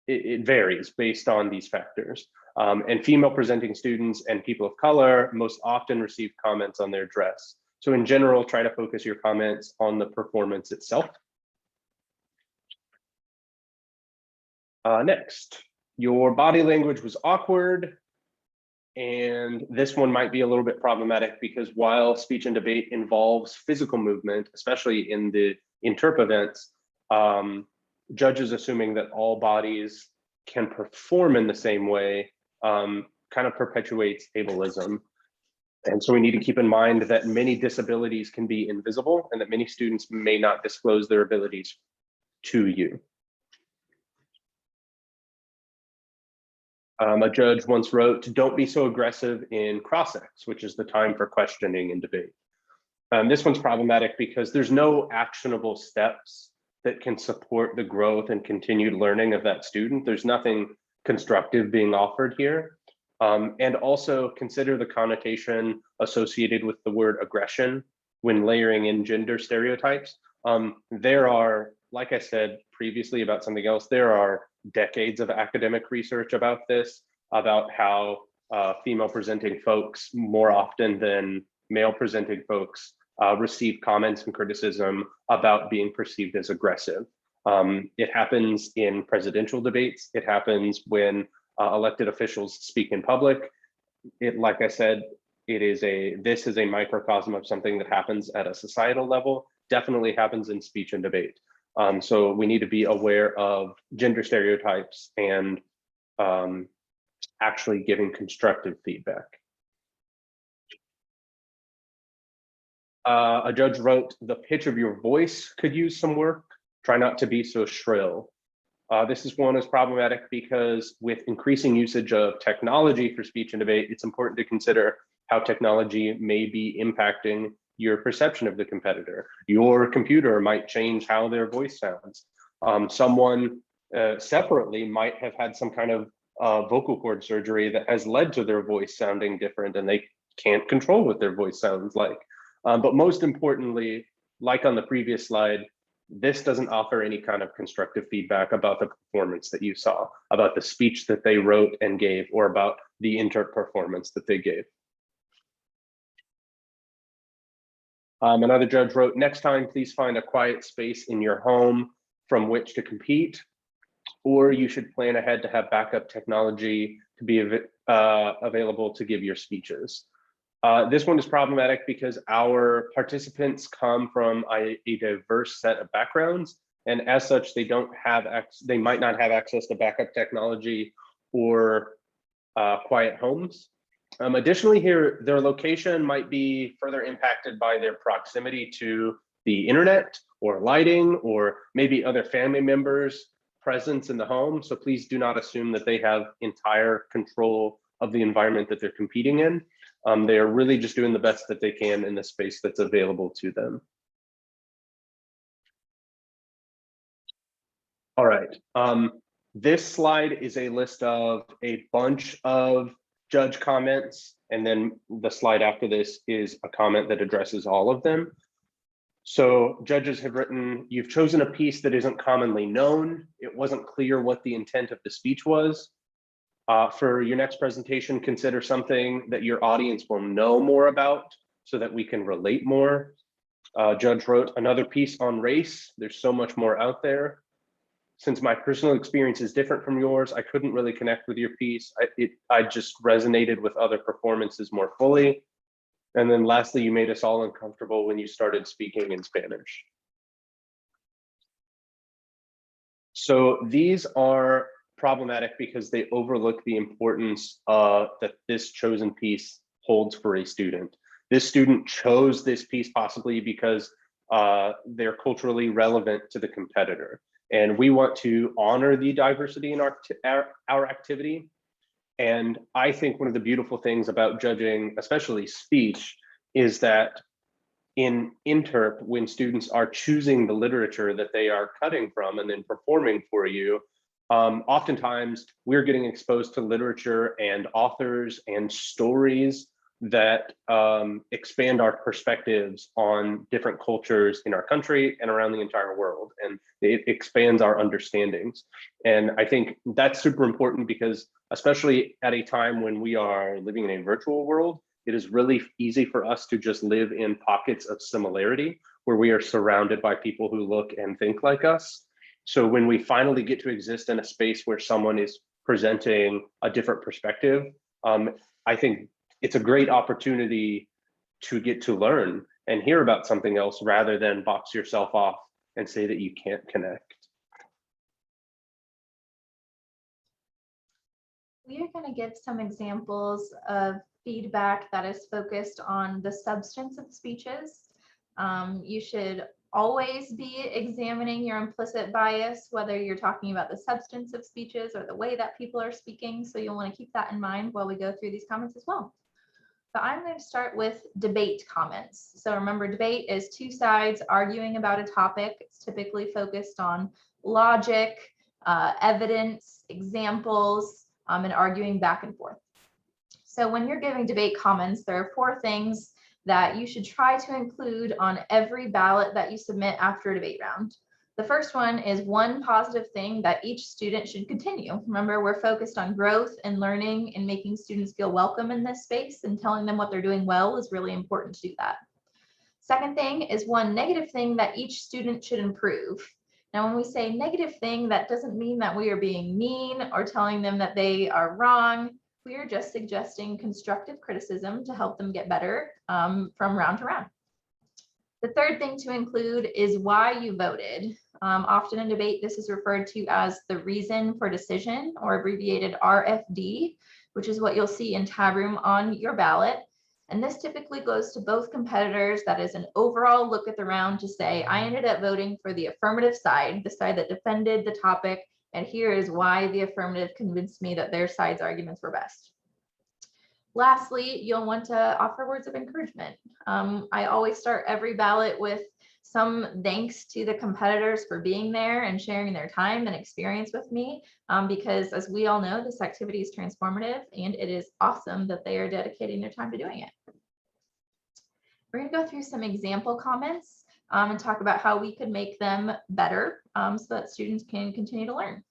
it varies based on these factors. And female presenting students and people of color most often receive comments on their dress. So in general, try to focus your comments on the performance itself. Next, your body language was awkward. And this one might be a little bit problematic because while speech and debate involves physical movement, especially in the interp events, judges assuming that all bodies can perform in the same way kind of perpetuates ableism. And so we need to keep in mind that many disabilities can be invisible and that many students may not disclose their abilities to you. A judge once wrote, "Don't be so aggressive in cross-ex," which is the time for questioning and debate. This one's problematic because there's no actionable steps that can support the growth and continued learning of that student. There's nothing constructive being offered here. And also consider the connotation associated with the word aggression when layering in gender stereotypes. There are, like I said previously about something else, there are decades of academic research about this, about how female presenting folks more often than male presenting folks receive comments and criticism about being perceived as aggressive. It happens in presidential debates. It happens when elected officials speak in public. Like I said, this is a microcosm of something that happens at a societal level, definitely happens in speech and debate. So we need to be aware of gender stereotypes and actually giving constructive feedback. A judge wrote, "The pitch of your voice could use some work. Try not to be so shrill." This is one that's problematic because with increasing usage of technology for speech and debate, it's important to consider how technology may be impacting your perception of the competitor. Your computer might change how their voice sounds. Someone separately might have had some kind of vocal cord surgery that has led to their voice sounding different, and they can't control what their voice sounds like. But most importantly, like on the previous slide, This doesn't offer any kind of constructive feedback about the performance that you saw, about the speech that they wrote and gave, or about the intern performance that they gave. Another judge wrote, next time, please find a quiet space in your home from which to compete, or you should plan ahead to have backup technology to be available to give your speeches. This one is problematic because our participants come from a diverse set of backgrounds, and as such, they might not have access to backup technology or quiet homes. Additionally, here, their location might be further impacted by their proximity to the internet or lighting, or maybe other family members' presence in the home. So please do not assume that they have entire control of the environment that they're competing in. They are really just doing the best that they can in the space that's available to them. All right. This slide is a list of a bunch of judge comments, and then the slide after this is a comment that addresses all of them. So judges have written, you've chosen a piece that isn't commonly known. It wasn't clear what the intent of the speech was. For your next presentation, consider something that your audience will know more about so that we can relate more. Judge wrote, another piece on race. There's so much more out there. Since my personal experience is different from yours, I couldn't really connect with your piece. I just resonated with other performances more fully. And then lastly, you made us all uncomfortable when you started speaking in Spanish. So these are problematic because they overlook the importance that this chosen piece holds for a student. This student chose this piece possibly because they're culturally relevant to the competitor. And we want to honor the diversity in our activity. And I think one of the beautiful things about judging, especially speech, is that in interp, when students are choosing the literature that they are cutting from and then performing for you, oftentimes we're getting exposed to literature and authors and stories that expand our perspectives on different cultures in our country and around the entire world, and it expands our understandings. And I think that's super important because, especially at a time when we are living in a virtual world, it is really easy for us to just live in pockets of similarity where we are surrounded by people who look and think like us. So when we finally get to exist in a space where someone is presenting a different perspective, I think it's a great opportunity to get to learn and hear about something else rather than box yourself off and say that you can't connect. We are going to give some examples of feedback that is focused on the substance of speeches. You should always be examining your implicit bias, whether you're talking about the substance of speeches or the way that people are speaking. So you'll want to keep that in mind while we go through these comments as well. So I'm going to start with debate comments. So remember, debate is two sides arguing about a topic. It's typically focused on logic, evidence, examples, and arguing back and forth. So when you're giving debate comments, there are 4 things that you should try to include on every ballot that you submit after a debate round. The first one is one positive thing that each student should continue. Remember, we're focused on growth and learning and making students feel welcome in this space, and telling them what they're doing well is really important to do that. Second thing is one negative thing that each student should improve. Now, when we say negative thing, that doesn't mean that we are being mean or telling them that they are wrong. We are just suggesting constructive criticism to help them get better from round to round. The third thing to include is why you voted. Often in debate, this is referred to as the reason for decision, or abbreviated RFD, which is what you'll see in tab room on your ballot. And this typically goes to both competitors. That is an overall look at the round to say, I ended up voting for the affirmative side, the side that defended the topic, and here is why the affirmative convinced me that their side's arguments were best. Lastly, you'll want to offer words of encouragement. I always start every ballot with some thanks to the competitors for being there and sharing their time and experience with me, because as we all know, this activity is transformative and it is awesome that they are dedicating their time to doing it. We're going to go through some example comments. and talk about how we could make them better so that students can continue to learn.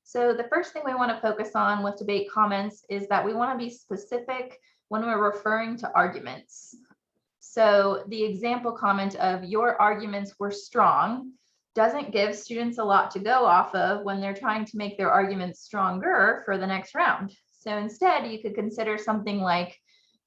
So the first thing we want to focus on with debate comments is that we want to be specific when we're referring to arguments. So the example comment of "your arguments were strong" doesn't give students a lot to go off of when they're trying to make their arguments stronger for the next round. So instead, you could consider something like,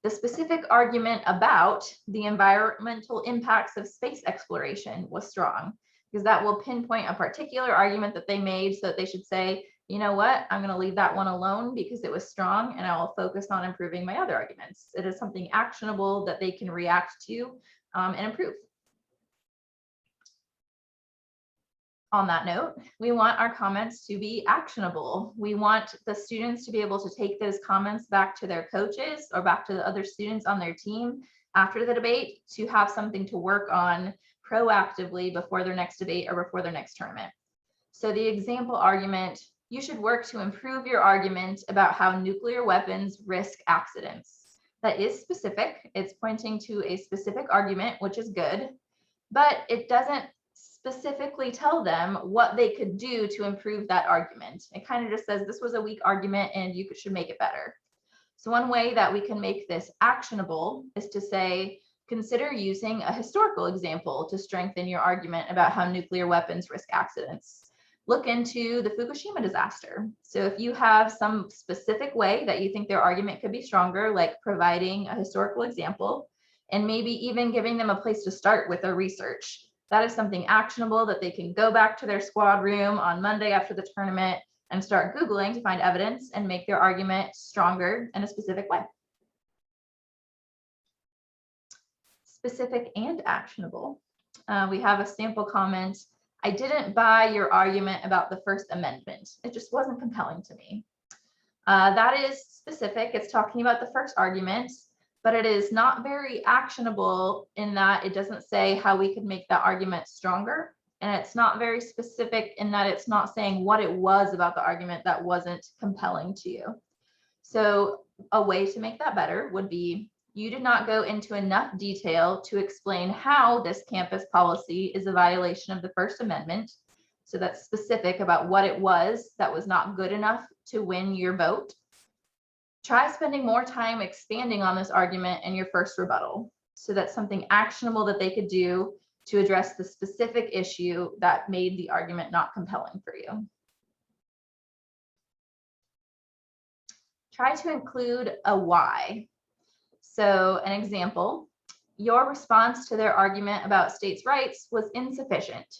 "The specific argument about the environmental impacts of space exploration was strong," because that will pinpoint a particular argument that they made, so that they should say, "You know what, I'm going to leave that one alone because it was strong, and I will focus on improving my other arguments." It is something actionable that they can react to and improve. On that note, we want our comments to be actionable. We want the students to be able to take those comments back to their coaches or back to the other students on their team after the debate to have something to work on proactively before their next debate or before their next tournament. So the example argument: "You should work to improve your argument about how nuclear weapons risk accidents." That is specific. It's pointing to a specific argument, which is good, but it doesn't specifically tell them what they could do to improve that argument. It kind of just says this was a weak argument and you should make it better. So one way that we can make this actionable is to say, consider using a historical example to strengthen your argument about how nuclear weapons risk accidents. Look into the Fukushima disaster. So if you have some specific way that you think their argument could be stronger, like providing a historical example, and maybe even giving them a place to start with their research, that is something actionable that they can go back to their squad room on Monday after the tournament and start Googling to find evidence and make their argument stronger in a specific way. Specific and actionable. We have a sample comment: "I didn't buy your argument about the First Amendment. It just wasn't compelling to me." That is specific. It's talking about the first argument, but it is not very actionable in that it doesn't say how we could make that argument stronger. And it's not very specific in that it's not saying what it was about the argument that wasn't compelling to you. So a way to make that better would be, "You did not go into enough detail to explain how this campus policy is a violation of the First Amendment." So that's specific about what it was that was not good enough to win your vote. "Try spending more time expanding on this argument in your first rebuttal." So that's something actionable that they could do to address the specific issue that made the argument not compelling for you. Try to include a why. So an example: "Your response to their argument about states' rights was insufficient."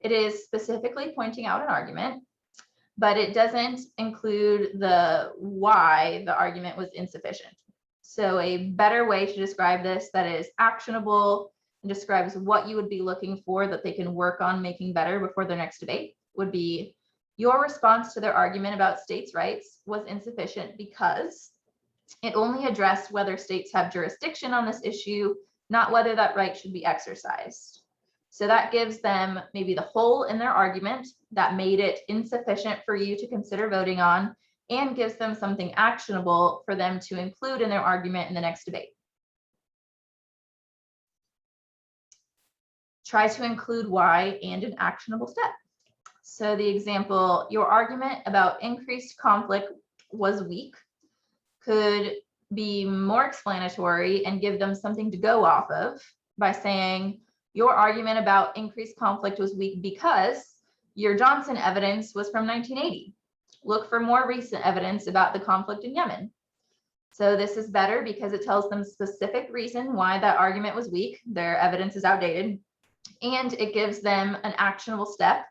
It is specifically pointing out an argument, but it doesn't include the why the argument was insufficient. So a better way to describe this that is actionable and describes what you would be looking for that they can work on making better before their next debate would be, "Your response to their argument about states' rights was insufficient because it only addressed whether states have jurisdiction on this issue, not whether that right should be exercised." So that gives them maybe the hole in their argument that made it insufficient for you to consider voting on, and gives them something actionable for them to include in their argument in the next debate. Try to include why and an actionable step. So the example: "Your argument about increased conflict was weak," could be more explanatory and give them something to go off of by saying, "Your argument about increased conflict was weak because your Johnson evidence was from 1980. Look for more recent evidence about the conflict in Yemen." So this is better because it tells them specific reason why that argument was weak. Their evidence is outdated, and it gives them an actionable step.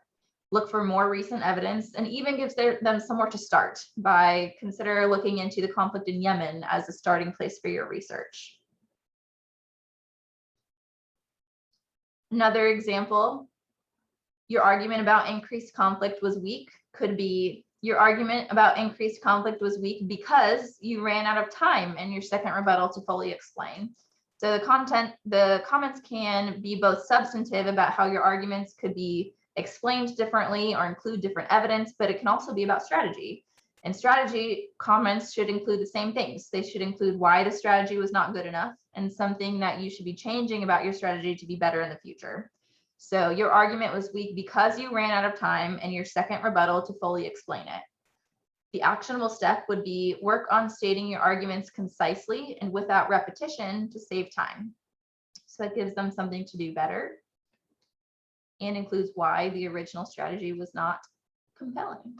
Look for more recent evidence, and even gives them somewhere to start by consider looking into the conflict in Yemen as a starting place for your research. Another example: "Your argument about increased conflict was weak," could be, "Your argument about increased conflict was weak because you ran out of time in your second rebuttal to fully explain." So the comments can be both substantive about how your arguments could be explained differently or include different evidence, but it can also be about strategy And strategy comments should include the same things. They should include why the strategy was not good enough and something that you should be changing about your strategy to be better in the future. So your argument was weak because you ran out of time, and your second rebuttal to fully explain it. The actionable step would be work on stating your arguments concisely and without repetition to save time. So that gives them something to do better and includes why the original strategy was not compelling.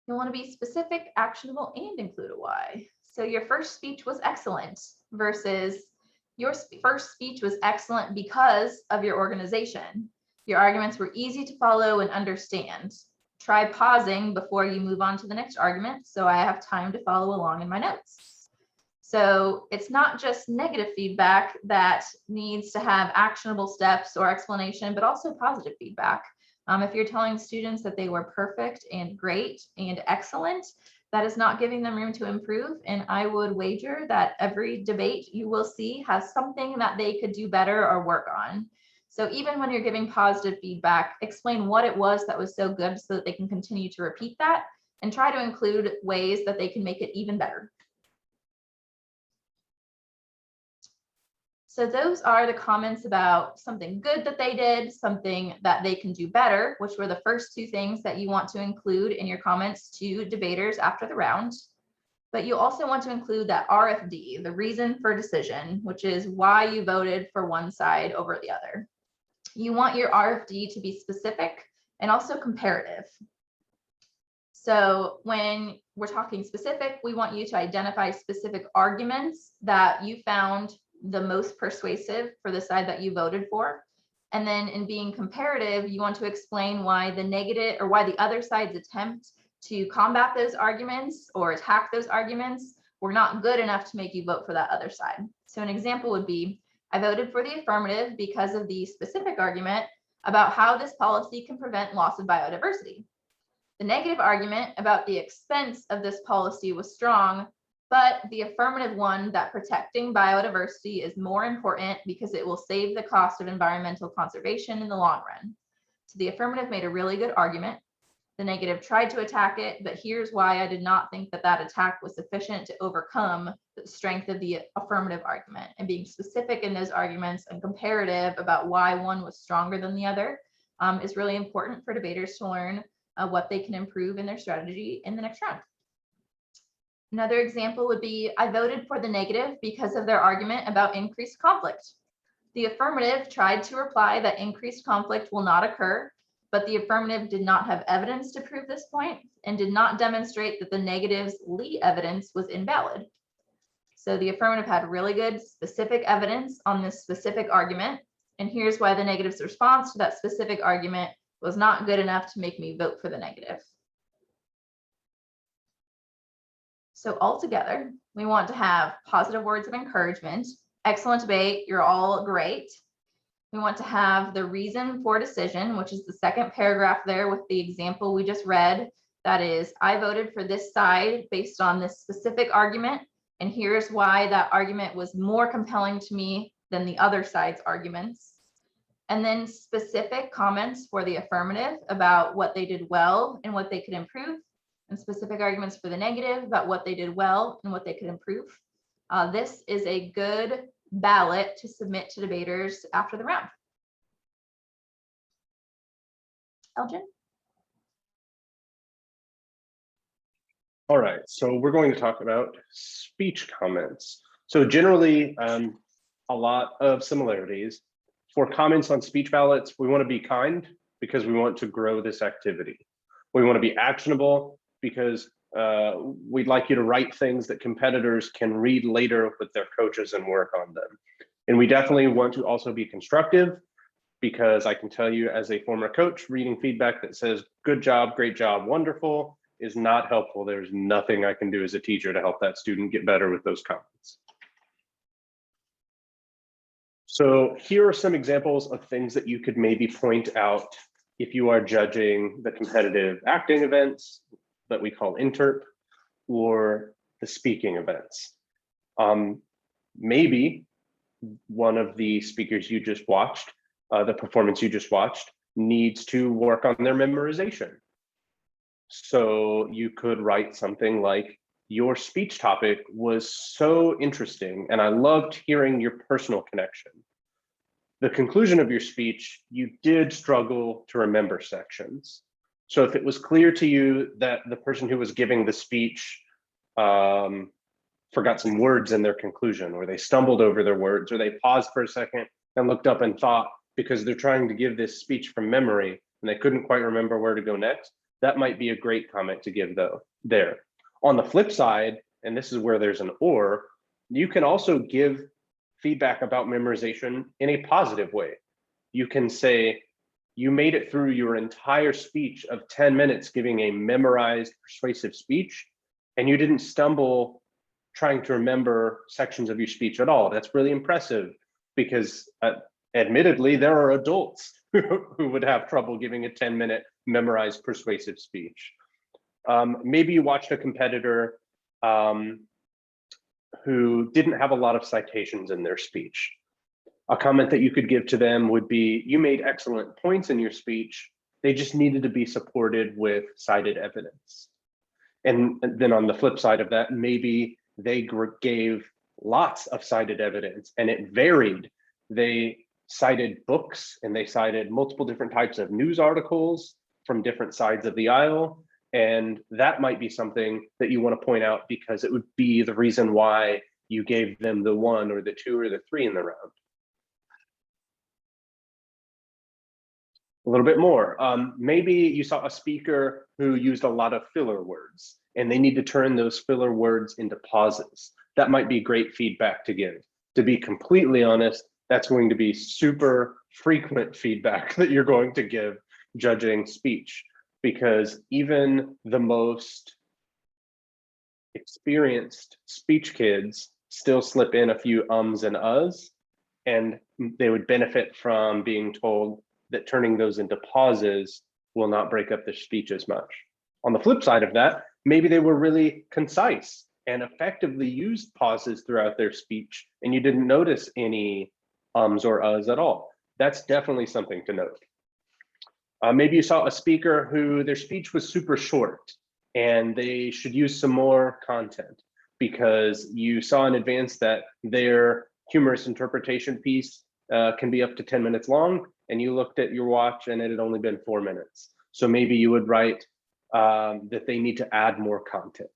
You want to be specific, actionable, and include a why. So your first speech was excellent versus your first speech was excellent because of your organization. Your arguments were easy to follow and understand. Try pausing before you move on to the next argument so I have time to follow along in my notes. So it's not just negative feedback that needs to have actionable steps or explanation, but also positive feedback. If you're telling students that they were perfect and great and excellent, that is not giving them room to improve. And I would wager that every debate you will see has something that they could do better or work on. So even when you're giving positive feedback, explain what it was that was so good so that they can continue to repeat that, and try to include ways that they can make it even better. So those are the comments about something good that they did, something that they can do better, which were the first two things that you want to include in your comments to debaters after the round. But you also want to include that RFD, the reason for decision, which is why you voted for one side over the other. You want your RFD to be specific and also comparative. So when we're talking specific, we want you to identify specific arguments that you found the most persuasive for the side that you voted for. And then in being comparative, you want to explain why the negative or why the other side's attempt to combat those arguments or attack those arguments were not good enough to make you vote for that other side. So an example would be, I voted for the affirmative because of the specific argument about how this policy can prevent loss of biodiversity. The negative argument about the expense of this policy was strong, but the affirmative one that protecting biodiversity is more important because it will save the cost of environmental conservation in the long run. So the affirmative made a really good argument. The negative tried to attack it, but here's why I did not think that that attack was sufficient to overcome the strength of the affirmative argument. And being specific in those arguments and comparative about why one was stronger than the other is really important for debaters to learn what they can improve in their strategy in the next round. Another example would be, I voted for the negative because of their argument about increased conflict. The affirmative tried to reply that increased conflict will not occur, but the affirmative did not have evidence to prove this point and did not demonstrate that the negative's lead evidence was invalid. So the affirmative had really good specific evidence on this specific argument, and here's why the negative's response to that specific argument was not good enough to make me vote for the negative. So altogether, we want to have positive words of encouragement, excellent debate, you're all great. We want to have the reason for decision, which is the second paragraph there with the example we just read. That is, I voted for this side based on this specific argument, and here's why that argument was more compelling to me than the other side's arguments. And then specific comments for the affirmative about what they did well and what they could improve, and specific arguments for the negative about what they did well and what they could improve. This is a good ballot to submit to debaters after the round. Elgin? All right, so we're going to talk about speech comments. So generally, a lot of similarities. For comments on speech ballots, we want to be kind because we want to grow this activity. We want to be actionable because we'd like you to write things that competitors can read later with their coaches and work on them. And we definitely want to also be constructive because I can tell you as a former coach, reading feedback that says, good job, great job, wonderful, is not helpful. There's nothing I can do as a teacher to help that student get better with those comments. So here are some examples of things that you could maybe point out if you are judging the competitive acting events that we call interp or the speaking events. Maybe one of the speakers you just watched, the performance you just watched, needs to work on their memorization. So you could write something like, your speech topic was so interesting, and I loved hearing your personal connection. The conclusion of your speech, you did struggle to remember sections. So if it was clear to you that the person who was giving the speech forgot some words in their conclusion, or they stumbled over their words, or they paused for a second and looked up and thought, because they're trying to give this speech from memory and they couldn't quite remember where to go next, that might be a great comment to give though there. On the flip side, and this is where there's an or, you can also give feedback about memorization in a positive way. You can say, you made it through your entire speech of 10 minutes giving a memorized persuasive speech, and you didn't stumble trying to remember sections of your speech at all. That's really impressive, because admittedly, there are adults who would have trouble giving a 10-minute memorized persuasive speech. Maybe you watched a competitor who didn't have a lot of citations in their speech. A comment that you could give to them would be, you made excellent points in your speech, they just needed to be supported with cited evidence. And then on the flip side of that, maybe they gave lots of cited evidence and it varied. They cited books and they cited multiple different types of news articles from different sides of the aisle. And that might be something that you want to point out, because it would be the reason why you gave them the 1 or the 2 or the 3 in the round. A little bit more. Maybe you saw a speaker who used a lot of filler words and they need to turn those filler words into pauses. That might be great feedback to give. To be completely honest, that's going to be super frequent feedback that you're going to give judging speech, because even the most experienced speech kids still slip in a few ums and uhs, and they would benefit from being told that turning those into pauses will not break up their speech as much. On the flip side of that, maybe they were really concise and effectively used pauses throughout their speech, and you didn't notice any ums or uhs at all. That's definitely something to note. Maybe you saw a speaker who their speech was super short and they should use some more content, because you saw in advance that their humorous interpretation piece can be up to 10 minutes long, and you looked at your watch and it had only been 4 minutes. So maybe you would write that they need to add more content.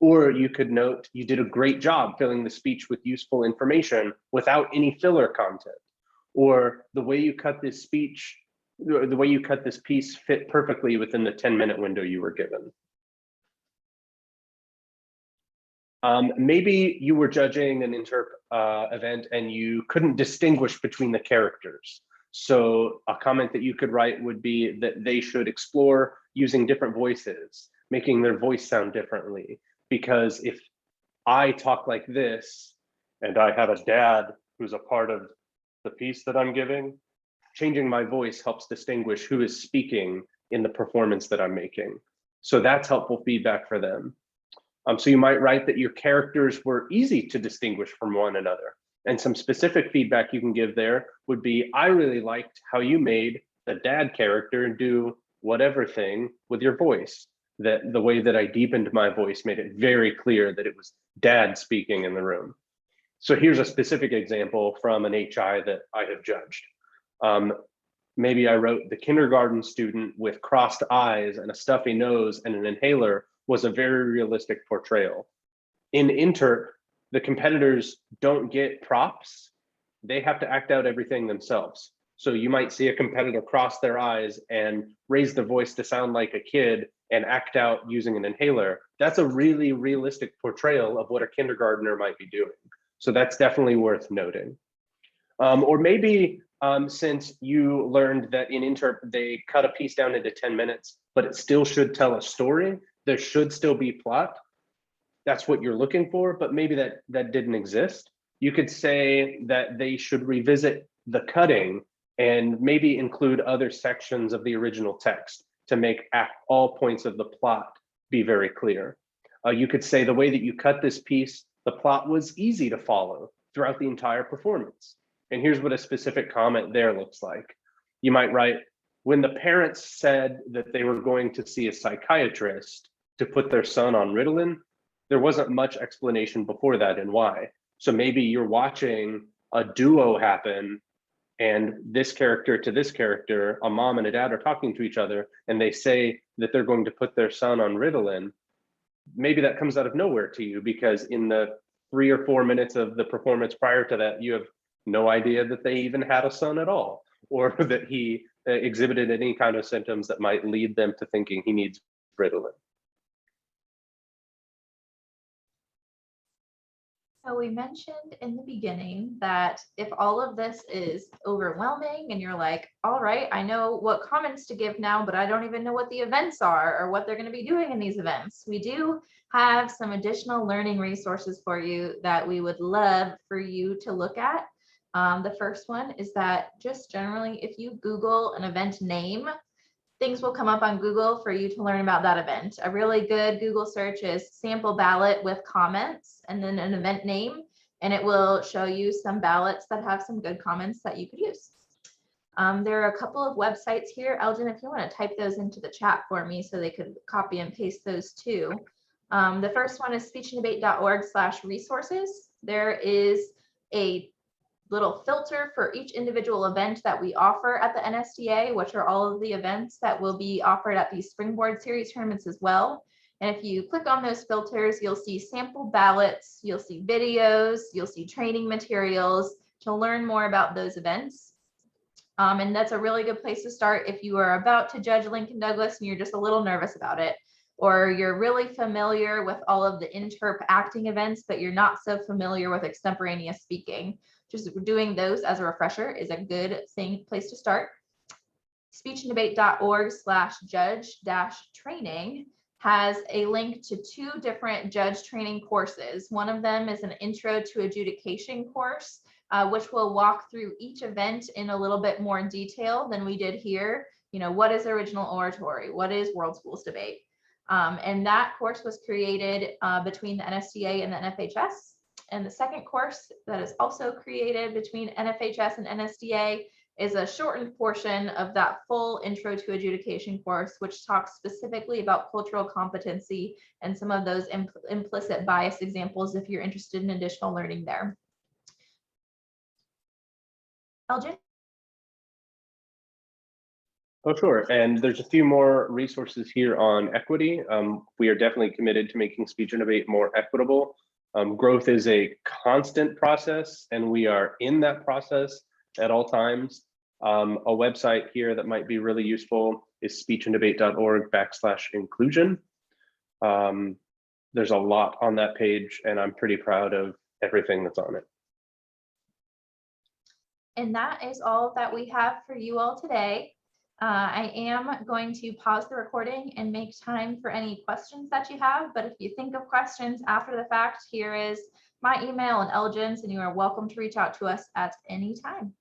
Or you could note, you did a great job filling the speech with useful information without any filler content. Or the way you cut this speech, the way you cut this piece fit perfectly within the 10-minute window you were given. Maybe you were judging an event and you couldn't distinguish between the characters. So a comment that you could write would be that they should explore using different voices, making their voice sound differently. Because if I talk like this and I have a dad who's a part of the piece that I'm giving, changing my voice helps distinguish who is speaking in the performance that I'm making. So that's helpful feedback for them. So you might write that your characters were easy to distinguish from one another. And some specific feedback you can give there would be, I really liked how you made the dad character do whatever thing with your voice. That the way that I deepened my voice made it very clear that it was dad speaking in the room. So here's a specific example from an HI that I have judged. Maybe I wrote, the kindergarten student with crossed eyes and a stuffy nose and an inhaler was a very realistic portrayal. In Interp, the competitors don't get props. They have to act out everything themselves. So you might see a competitor cross their eyes and raise the voice to sound like a kid and act out using an inhaler. That's a really realistic portrayal of what a kindergartner might be doing. So that's definitely worth noting. Or maybe since you learned that in Interp, they cut a piece down into 10 minutes, but it still should tell a story. There should still be plot. That's what you're looking for, but maybe that didn't exist. You could say that they should revisit the cutting and maybe include other sections of the original text to make all points of the plot be very clear. You could say the way that you cut this piece, the plot was easy to follow throughout the entire performance. And here's what a specific comment there looks like. You might write, when the parents said that they were going to see a psychiatrist to put their son on Ritalin, there wasn't much explanation before that and why. So maybe you're watching a duo happen, and this character to this character, a mom and a dad are talking to each other, and they say that they're going to put their son on Ritalin. Maybe that comes out of nowhere to you because in the 3 or 4 minutes of the performance prior to that, you have no idea that they even had a son at all, or that he exhibited any kind of symptoms that might lead them to thinking he needs Ritalin. So we mentioned in the beginning that if all of this is overwhelming and you're like, all right, I know what comments to give now, but I don't even know what the events are or what they're going to be doing in these events. We do have some additional learning resources for you that we would love for you to look at. The first one is that just generally, if you Google an event name, things will come up on Google for you to learn about that event. A really good Google search is sample ballot with comments and then an event name, and it will show you some ballots that have some good comments that you could use. There are a couple of websites here. Elgin, if you want to type those into the chat for me so they could copy and paste those too. The first one is speechanddebate.org/resources. There is a little filter for each individual event that we offer at the NSDA, which are all of the events that will be offered at these Springboard series tournaments as well. And if you click on those filters, you'll see sample ballots, you'll see videos, you'll see training materials to learn more about those events. And that's a really good place to start if you are about to judge Lincoln Douglas and you're just a little nervous about it, or you're really familiar with all of the interp acting events, but you're not so familiar with extemporaneous speaking. Just doing those as a refresher is a good place to start. speechanddebate.org/judge-training has a link to 2 different judge training courses. One of them is an intro to adjudication course, which will walk through each event in a little bit more detail than we did here. You know, what is original oratory? What is World Schools Debate? And that course was created between the NSDA and the NFHS. And the second course that is also created between NFHS and NSDA is a shortened portion of that full intro to adjudication course, which talks specifically about cultural competency and some of those implicit bias examples if you're interested in additional learning there. Elgin? Oh, sure. And there's a few more resources here on equity. We are definitely committed to making speech and debate more equitable. Growth is a constant process, and we are in that process at all times. A website here that might be really useful is speechanddebate.org/inclusion. There's a lot on that page, and I'm pretty proud of everything that's on it. And that is all that we have for you all today. I am going to pause the recording and make time for any questions that you have. But if you think of questions after the fact, here is my email and Elgin's, and you are welcome to reach out to us at any time.